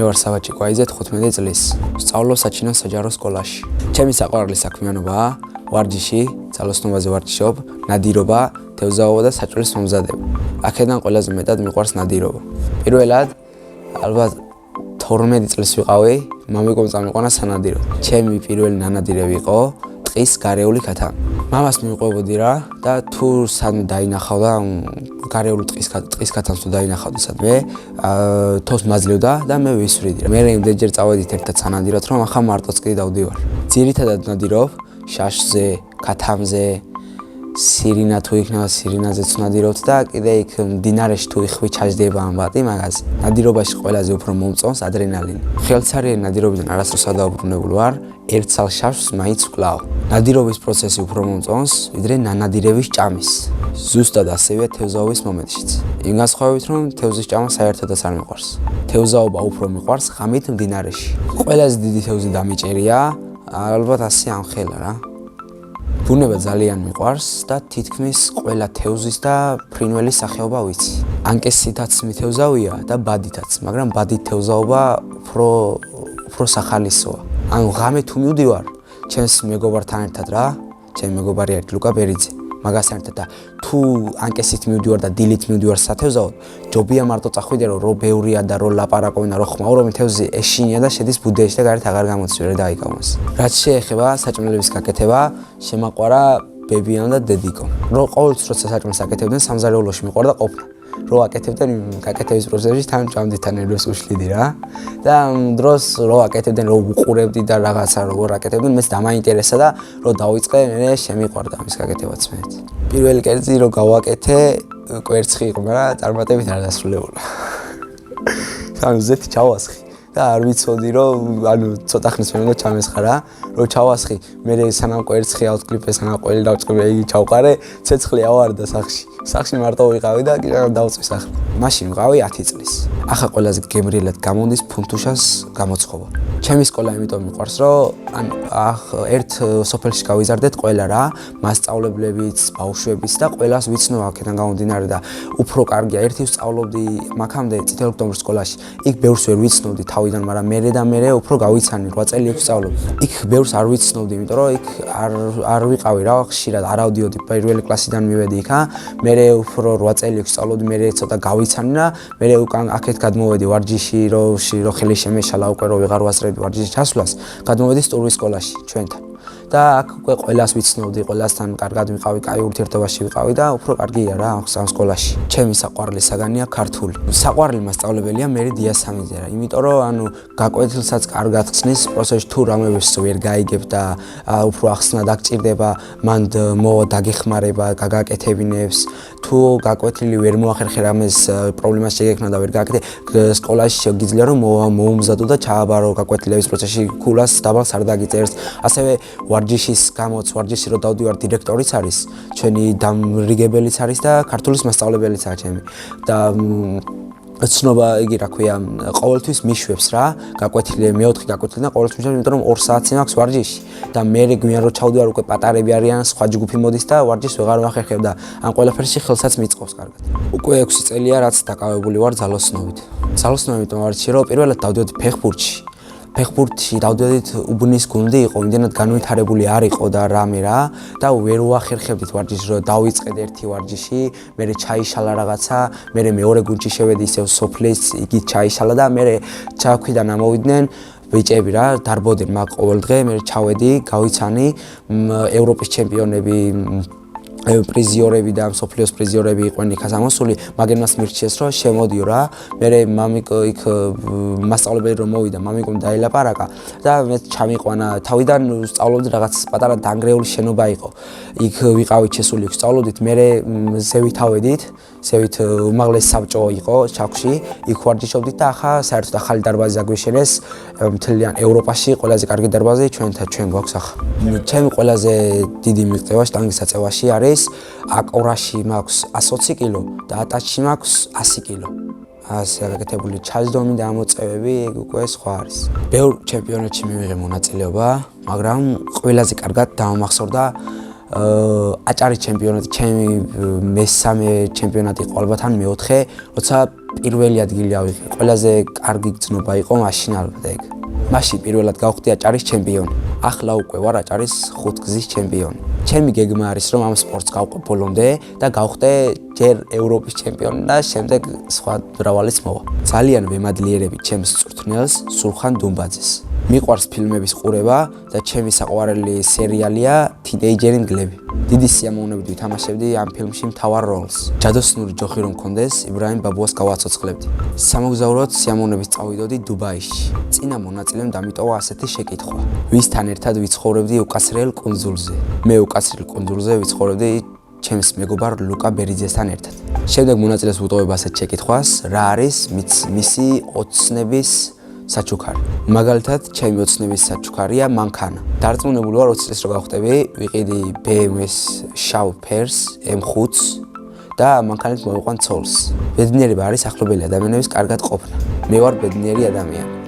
მე ვარ საბაჭი კვაიძე 15 წლის. სწავლობ საჩინო საჯარო სკოლაში. ჩემი საყვარელი საქმიანობაა ვარჯიში, ძალოსნობაზე ვარჯიშობ, ნადირობა, თევზაობა და საჭმელის მომზადება. აქედან ყველაზე მეტად მიყვარს ნადირობა. პირველად ალბათ 12 წლის ვიყავი, მამიკომ წამიყვანა სანადიროდ. ჩემი პირველი ნანადირები იყო ტყის გარეული ქათამი. მამას მივყვებოდი რა და თუ სადმე დაინახავდა გარეული ტყის ქათამს თუ დაინახავდა სადმე, თავს მაძლევდა და მე ვისვრიდი. მე იმდენჯერ წავედით ერთად სანადიროდ, რომ ახლა მარტოც კი დავდივარ. ძირითადად ნადირობ შაშზე, ქათამზე, სირინა თუ იქნება სირინაზეც ნადირობთ და კიდე იქ მდინარეში თუ იხვი ჩაჯდება ამბატი მაგაზე. ნადირობაში ყველაზე უფრო მომწონს ადრენალინი. ხელსარიელი ნადირობიდან არასდროს არ დავუბრუნებული ვარ, ერთ ცალ შაშს მაინც ვკლავ. ნადირობის პროცესი უფრო მომწონს, ვიდრე ნანადირების ჭამის. ზუსტად ასევე თევზაობის მომენტშიც. იმ განსხვავებით, რომ თევზის ჭამა საერთოდაც არ მიყვარს. თევზაობა უფრო მიყვარს ღამით მდინარეში. ყველაზე დიდი თევზი დამიჭერია, ალბათ ასე ამხელა რა. ბუნება ძალიან მიყვარს და თითქმის ყველა თევზის და ფრინველის სახეობა ვიცი. ანკესითაც მითევზავია და ბადითაც, მაგრამ ბადით თევზაობა უფრო სახალისოა. ანუ ღამე თუ მივდივარ, ჩემს მეგობართან ერთად რა, ჩემი მეგობარი არის ლუკა ბერიძე, მაგასთან ერთად და თუ ანკესით მივდივარ და დილით მივდივარ სათევზაოდ, ჯობია მარტო წახვიდე რომ ბევრია და რომ ლაპარაკობენ და რომ ხმაურო მე თევზი ეშინია და შედის ბუდეში და გარეთ აღარ გამოცვი რა დაიკავოს. რაც შეეხება საჭმელების გაკეთება, შემაყვარა ბებიამ და დედიკომ. რომ ყოველთვის როცა საჭმელს აკეთებდნენ სამზარეულოში მიყვარდა ყოფნა. რო აკეთებდნენ გაკეთების პროცესში თან ჭამდითან ნერვებს უშლიდი რა და დროს რო აკეთებდნენ რო უყურებდი და რაღაცა როგორ აკეთებდნენ მეც დამაინტერესა და რო დავიწყე მე შემიყვარდა ამის გაკეთებაც მეც. პირველი კერძი რო გავაკეთე კვერცხი იყო, მაგრამ წარმატებით არ დასრულებულა. ანუ ზეთი ჩავასხი და არ ვიცოდი რომ ანუ ცოტა ხნის მე უნდა ჩამესხა რა, რო ჩავასხი მე სანამ კვერცხი ავწკლიფე, სანამ ყველი დავწყობე, იგი ჩავყარე, ცეცხლი ავარდა სახში. სახში მარტო ვიყავი და დავწვი სახლი. მაშინ ვიყავი 10 წლის. ახლა ყველაზე გემრიელად გამონდის ფუნთუშას გამოცხობა. ჩემი სკოლა იმიტომ მიყვარს, რომ ერთ სოფელში გავიზარდეთ ყველა რა, მასწავლებლებიც, ბავშვებიც და ყველას ვიცნობ აქედან გამომდინარე და უფრო კარგია. ერთი ვსწავლობდი მაქამდე წითელ ოქტომბრის სკოლაში. იქ ბევრს ვერ ვიცნობდი თავიდან, მაგრამ მე უფრო გავიცანი 8 წელი იქ ვსწავლობდი. იქ ბევრს არ ვიცნობდი, იმიტომ რომ იქ არ ვიყავი რა, ხშირად არ ავდიოდი პირველი კლასიდან მივედი იქა. მე უფრო 8 წელი იქ ვსწავლობდი, მე ცოტა გავიცანი და მე უკან აქეთ გადმოვედი ვარჯიში, რომ ხელი შემეშალა უკვე რომ ვეღარ ვასწრებდი ვარჯიშის ჩასვლას, გადმოვედი სტურვის სკოლაში ჩვენთან. და აქ უკვე ყველას ვიცნობდი, ყველასთან კარგად ვიყავი, კაი ურთიერთობაში ვიყავი და უფრო კარგია რა ამ სკოლაში. ჩემი საყვარელი საგანია ქართული. საყვარელი მასწავლებელია მერი დიასამიძე რა, იმიტომ რომ ანუ გაკვეთილსაც კარგად ხსნის, პროცესში თუ რამევებს ვერ გაიგებ და უფრო ახსნა დაგჭირდება, მან დაგეხმარება, გაგაკეთებინებს, თუ გაკვეთილი ვერ მოახერხე რამეს პრობლემას შეგექმნა და ვერ გააკეთე, სკოლაში შეგიძლია რომ მოუმზადო და ჩააბარო გაკვეთილების პროცესში, ქულას დაბალს არ დაგიწერს. ასევე ვარჯიშის გამოც ვარჯიში რო დავდივარ დირექტორიც არის, ჩვენი დამრიგებელიც არის და ქართულის მასწავლებელიც არის ჩემი. და ცნობა იგი რა ქვია, ყოველთვის მიშვებს რა, გაკვეთილი მეოთხე გაკვეთილი და ყოველთვის მიშვებს, იმიტომ რომ 2 საათი მაქვს ვარჯიში და მე გვიან რო ჩავდივარ უკვე პატარები არიან, სხვა ჯგუფი მოდის და ვარჯიშს ვეღარ ვახერხებ და ამ ყველაფერში ხელსაც მიწყობს კარგად. უკვე 6 წელია რაც დაკავებული ვარ ძალოსნობით. ძალოსნობით ვარჯიში რო პირველად დავდიოდი ფეხბურთში. ფეხბურთში დავდიოდით უბნის გუნდი იყო, იმდენად განვითარებული არ იყო და რამე რა და ვერ ვახერხებდით ვარჯიშს, რომ დავიწყეთ ერთი ვარჯიში, მე ჩაიშალა რაღაცა, მე მეორე გუნდში შევედი ისევ სოფლის, იგი ჩაიშალა და მე ჩაქვიდან ამოვიდნენ ბიჭები რა, დარბოდნენ მაგ ყოველ დღე, მე ჩავედი, გავიცანი ევროპის ჩემპიონები პრიზიორები და სოფლიოს პრიზიორები იყვნენ იქ ამოსული, მაგრამ მას მირჩიეს რომ შემოდიო რა. მე მამიკო იქ მასწავლებელი რომ მოვიდა, მამიკომ დაელაპარაკა და მე ჩამიყვანა. თავიდან სწავლობდი რაღაც პატარა დანგრეული შენობა იყო. იქ ვიყავით შესული, იქ სწავლობდით, მე ზევით ავედით, ზევით უმაღლესი საბჭო იყო ჩაქვში, იქ ვარჯიშობდით და ახლა საერთოდ ახალი დარბაზი აგვიშენეს მთლიან ევროპაში, ყველაზე კარგი დარბაზი ჩვენ გვაქვს ახლა. ჩემი ყველაზე დიდი მიღწევა შტანგის აწევაში არის აკორაში მაქვს 120 კილო და ატაჩში მაქვს 100 კილო. ასე გაკეთებული ჩაჯდომი და ამოწევები უკვე სხვა არის. ბევრ ჩემპიონატში მივიღე მონაწილეობა, მაგრამ ყველაზე კარგად დამახსოვრდა აჭარის ჩემპიონატი, ჩემი მესამე ჩემპიონატი იყო ალბათ ან მეოთხე, როცა პირველი ადგილი ავიღე. ყველაზე კარგი გრძნობა იყო მაშინ ალბათ ეგ. მაშინ პირველად გავხდი აჭარის ჩემპიონი. ახლა უკვე ვარ აჭარის 5 გზის ჩემპიონი. ჩემი გეგმა არის რომ ამ სპორტს გავყვე ბოლომდე და გავხდე ჯერ ევროპის ჩემპიონი და შემდეგ სხვა მრავალიც მოვა. ძალიან ვემადლიერები ჩემს წვრთნელს სულხან დუმბაძეს. მიყვარს ფილმების ყურება და ჩემი საყვარელი სერიალია თინეიჯერი მგლები. დიდი სიამოვნებით ვითამაშებდი ამ ფილმში მთავარ როლს. ჯადოსნური ჯოხი რომ მქონდეს, იბრაიმ ბაბუას გავაცოცხლებდი. სამოგზაუროდ სიამოვნებით წავიდოდი დუბაიში. წინა მონაწილემ დამიტოვა ასეთი შეკითხვა: ვისთან ერთად ვიცხოვრებდი უკაცრიელ კუნძულზე? მე უკაცრიელ კუნძულზე ვიცხოვრებდი ჩემს მეგობარ ლუკა ბერიძესთან ერთად. შემდეგ მონაწილეს ვუტოვებ ასეთ შეკითხვას: რა არის მისი ოცნების საჩუქარი? მაგალითად, ჩემი ოცნების საჩუქარია მანქანა. დარწმუნებული ვარ 20 წელს რო გავხდები, ვიყიდი BMW-ს შავ ფერს, M5-ს და მანქანით მოვიყვან ცოლს. ბედნიერება არის ახლობელი ადამიანების კარგად ყოფნა. მე ვარ ბედნიერი ადამიანი.